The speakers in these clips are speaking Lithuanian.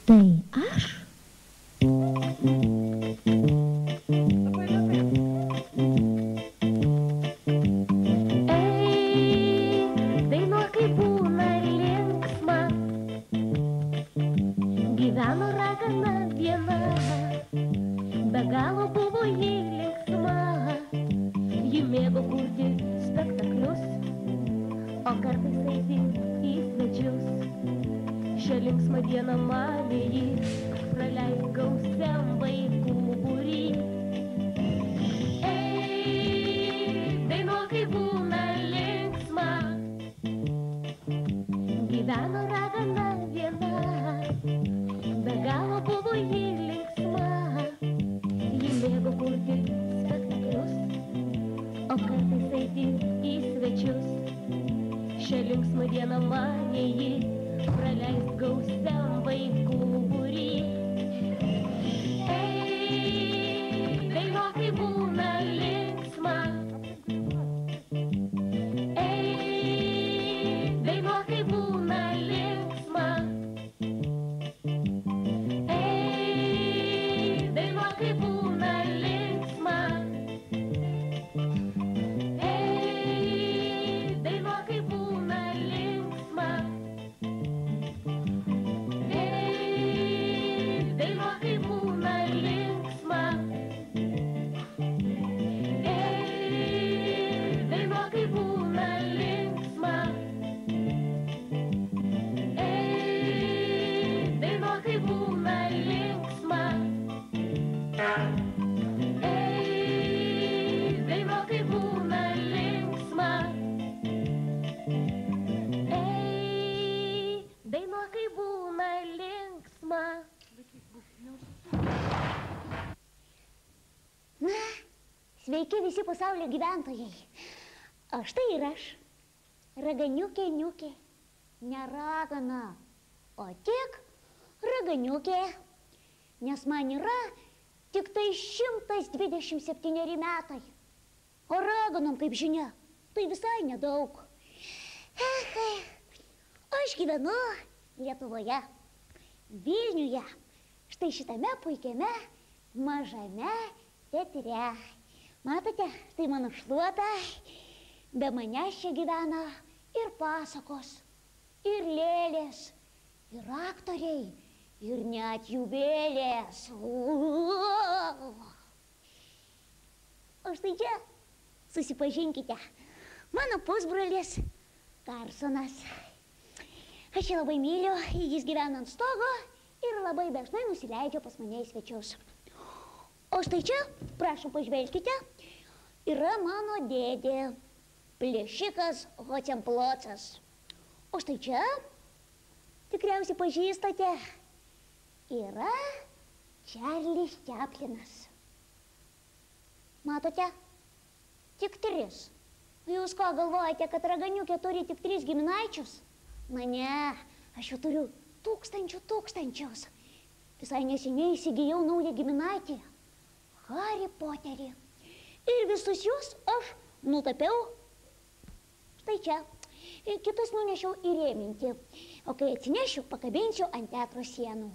Tai aš? Sveiki visi pasaulio gyventojai. O štai ir aš, raganiukė, niukė, ne ragana, o tik raganiukė, nes man yra tik tai 127 metai, o raganom, kaip žinia, tai visai nedaug. Aš gyvenu Lietuvoje, Vilniuje, štai šitame puikiame mažame teatre. Matote, štai mano šluota, be manęs čia gyvena ir pasakos, ir lėlės, ir aktoriai, ir net jų vėlės. O štai čia, susipažinkite, mano pusbrolis Karsonas. Aš jį labai myliu, jis gyvena ant stogo ir labai dažnai nusileidžia pas mane į svečius. O štai čia, prašom pažvelkite, yra mano dėdė, plėšikas Hocemplocas. O štai čia, tikriausiai pažįstate, yra Čarlis Čaplinas. Matote? Tik 3. Jūs ką galvojate, kad raganiukė turi tik 3 giminaičius? Na ne, aš jau turiu tūkstančius. Visai neseniai įsigijau naują giminaitį. Harry Potterį. Ir visus jūs aš nutapiau štai čia. Ir kitus nunešiau įrėminti. O kai atsinešiu, pakabinsiu ant teatro sienų.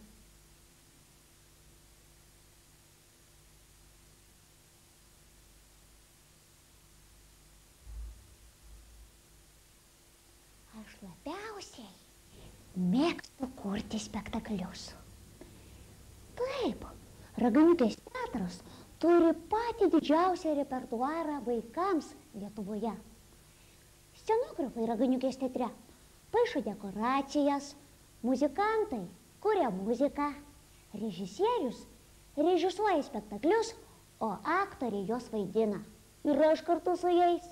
Aš labiausiai mėgstu kurti spektaklius. Taip, raganiukės teatras turi patį didžiausią repertuarą vaikams Lietuvoje. Scenografai raganiukės teatre paišo dekoracijas, muzikantai kuria muziką, režisierius režisuoja spektaklius, o aktoriai juos vaidina. Ir aš kartu su jais.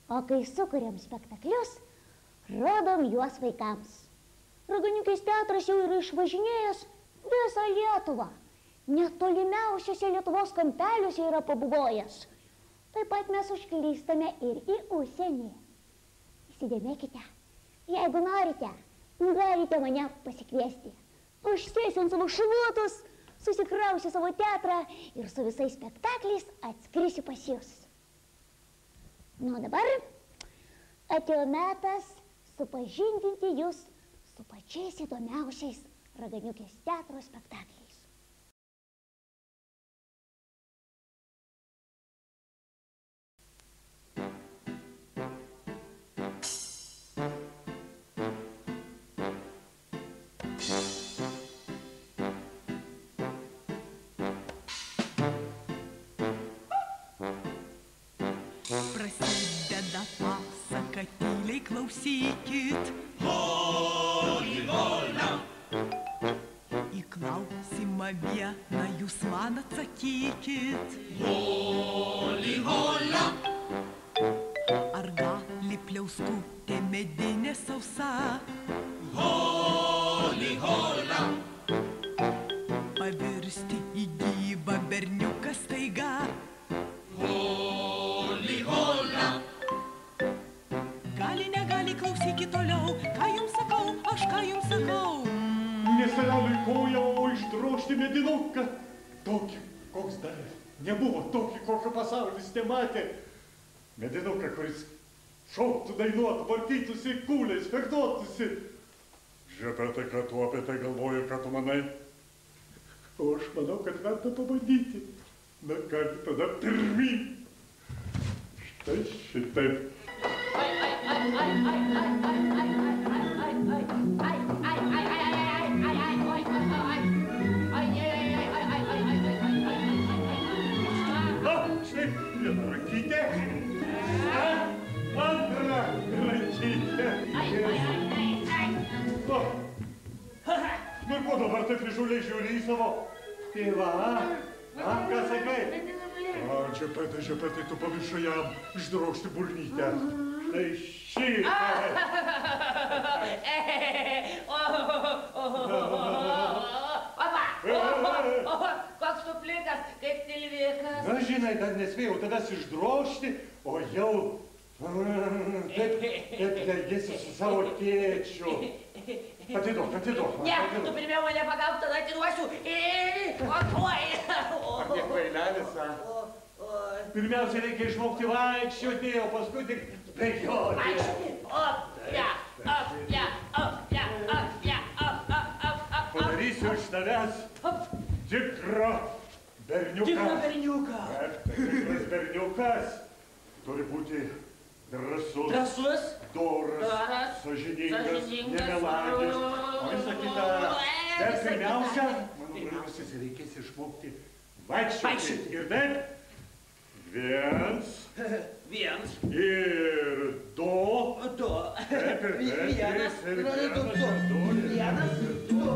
O kai sukuriam spektaklius, rodom juos vaikams. Raganiukės teatras jau yra išvažinėjęs visą Lietuvą. Net tolimiausiuose Lietuvos kampeliuose yra pabuvojęs. Taip pat mes užklystame ir į užsienį. Įsidėmėkite, jeigu norite, galite mane pasikviesti. Aš sėsiu ant savo šluotos, susikrausiu savo teatrą ir su visais spektakliais atskrisiu pas jūs. Nu, dabar atėjo metas supažindinti jūs su pačiais įdomiausiais Raganiukės teatro spektakliais. Prasideda pasaka, tyliai klausykit. Holi, hola. Į klausimą vieną jūs man atsakykit. Holi, hola. Ar gali pliauskutė medinė sausa Holi, hola. pavirsti į gyvą berniuką staiga? Holi, hola. Gali, negali, klausykit toliau. Ką jums sakau, aš ką jums sakau? Nesaliauj koja, o išdrožti medinuką. Tokį, koks dar nebuvo, tokį, kokio pasaulis nematė. Medinuką, kuris šoktų, dainuotų, vartytųsi kūliais, fechtuotųsi. Žepete, ką tu apie tai galvoji, ką tu manai? O aš manau, kad verta pabandyti. Na ką, tada pirmyn. Štai šitaip. Štai viena rankytė. Antra rankytė. Nu ir ko dabar taip įžūliai žiūri į savo tėvą, a? Ką sakai? A, Žepete, tu pamiršai jam išdrožti burnytę. Štai šitaip. Koks tu plikas, kaip tilvikas. Na, žinai, dar nespėjau tavęs išdrožti, o jau taip elgėsi su savo tėčiu. Atiduok. Ne, tu pirmiau mane pagauk, tada atiduosiu. Apie kvailelis, a? Pirmiausia, reikia išmokti vaikščioti, o paskui tik bėgioti. Vaikščioti. Padarysiu iš tavęs tikrą berniuką. Tikrą berniuką. Tikras berniukas turi būti drąsus, Drąsus. doras, sąžiningas, nemelagis, o visa kita. Bet pirmiausia, mano brangusis, reikės išmokti vaikščioti. Ir taip, viens ir du. Taip ir Vienas, trys ir vienas, du.